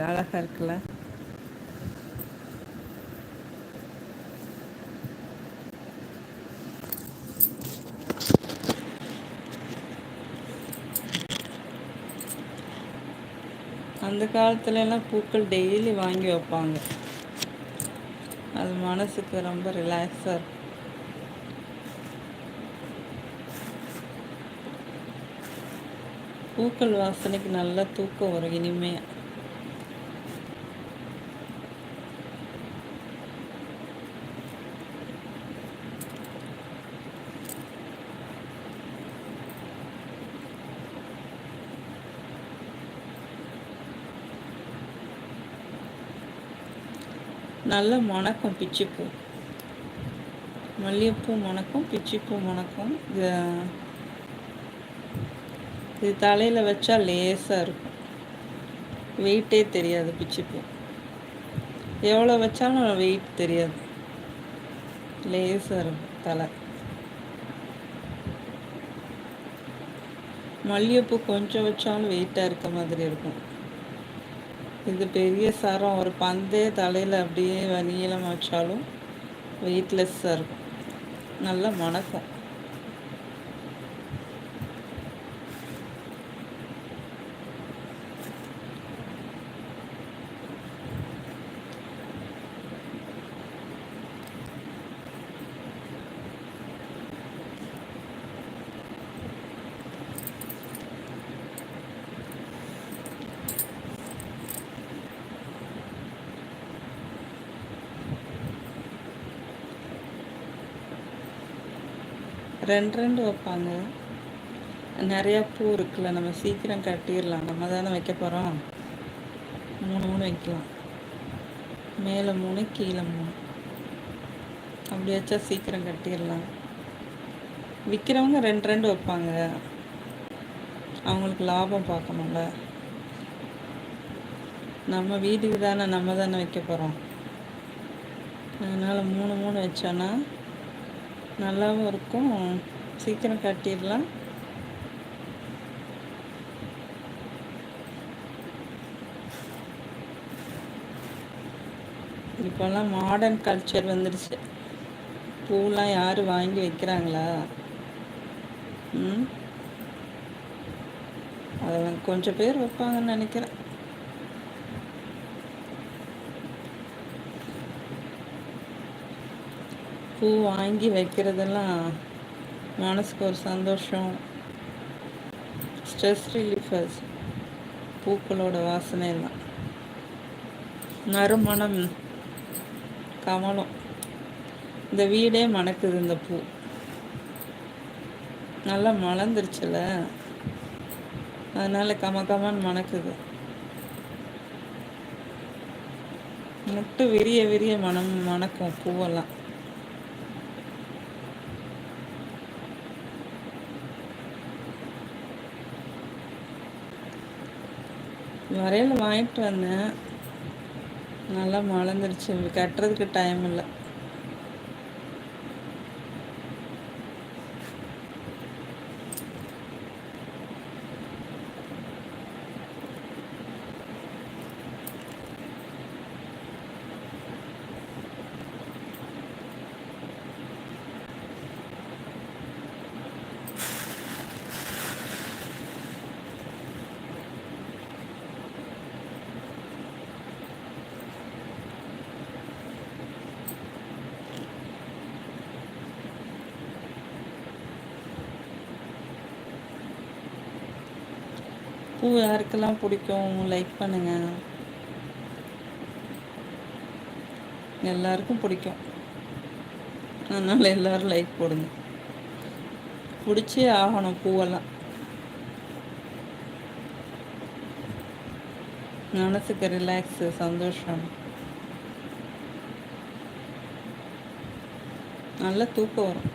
அழகா இருக்குல்ல. அந்த காலத்துல எல்லாம் பூக்கள் டெய்லி வாங்கி வைப்பாங்க. அது மனசுக்கு ரொம்ப ரிலாக்ஸாக இருக்கும். பூக்கள் வாசனைக்கு நல்லா தூக்கம் வரும் இனிமையா. நல்ல மணக்கும் பிச்சிப்பூ. மல்லிகைப்பூ மணக்கும், பிச்சிப்பூ மணக்கும். இது தலையில் வச்சா லேசாக இருக்கும். வெயிட்டே தெரியாது பிச்சிப்பூ. எவ்வளோ வச்சாலும் வெயிட் தெரியாது. லேசாக இருக்கும் தலை. மல்லிகைப்பூ கொஞ்சம் வச்சாலும் வெயிட்டாக இருக்க மாதிரி இருக்கும். இது பெரிய சரம், ஒரு பந்தே தலையில் அப்படியே நீளமாக வச்சாலும் வெயிட்லெஸ்ஸாக இருக்கும். நல்லா மணக்கும். ரெண்டு வைப்பாங்க. நிறையா பூ இருக்குல்ல, நம்ம சீக்கிரம் கட்டிடலாம். நம்ம தானே வைக்க போகிறோம். 3 வைக்கலாம். மேலே 3, கீழே 3. அப்படி வச்சா சீக்கிரம் கட்டிடலாம். விற்கிறவங்க 2 வைப்பாங்க. அவங்களுக்கு லாபம் பார்க்கணும்ல. நம்ம வீட்டுக்கு தானே, நம்ம தானே வைக்க போகிறோம். அதனால் 3 வச்சோன்னா நல்லாவும் இருக்கும், சீக்கிரம் கட்டிடலாம். இப்போல்லாம் மாடர்ன் கல்ச்சர் வந்துடுச்சு. பூலாம் யார் வாங்கி வைக்கிறாங்களா? அதை கொஞ்சம் பேர் வைப்பாங்கன்னு நினைக்கிறேன். பூ வாங்கி வைக்கிறதெல்லாம் மனசுக்கு ஒரு சந்தோஷம், ஸ்ட்ரெஸ் ரிலீஃபர்ஸ். பூக்களோட வாசனை எல்லாம் நறுமணம் கமலம். இந்த வீடே மணக்குது. இந்த பூ நல்லா மலர்ந்துருச்சுல, அதனால கமகமான்னு மணக்குது. முட்டு விரிய விரிய மணக்கும் பூவெல்லாம். வரையில் வாங்கிட்டு வந்தேன், நல்லா மலர்ந்துருச்சு. கட்டுறதுக்கு டைம் இல்லை. பூ யாருக்கெல்லாம் பிடிக்கும் லைக் பண்ணுங்க. எல்லாருக்கும் பிடிக்கும், அதனால் எல்லோரும் லைக் போடுங்க. பிடிச்சே ஆகணும் பூவெல்லாம். மனசுக்கு ரிலாக்ஸு, சந்தோஷம், நல்ல தூக்கம் வரும்.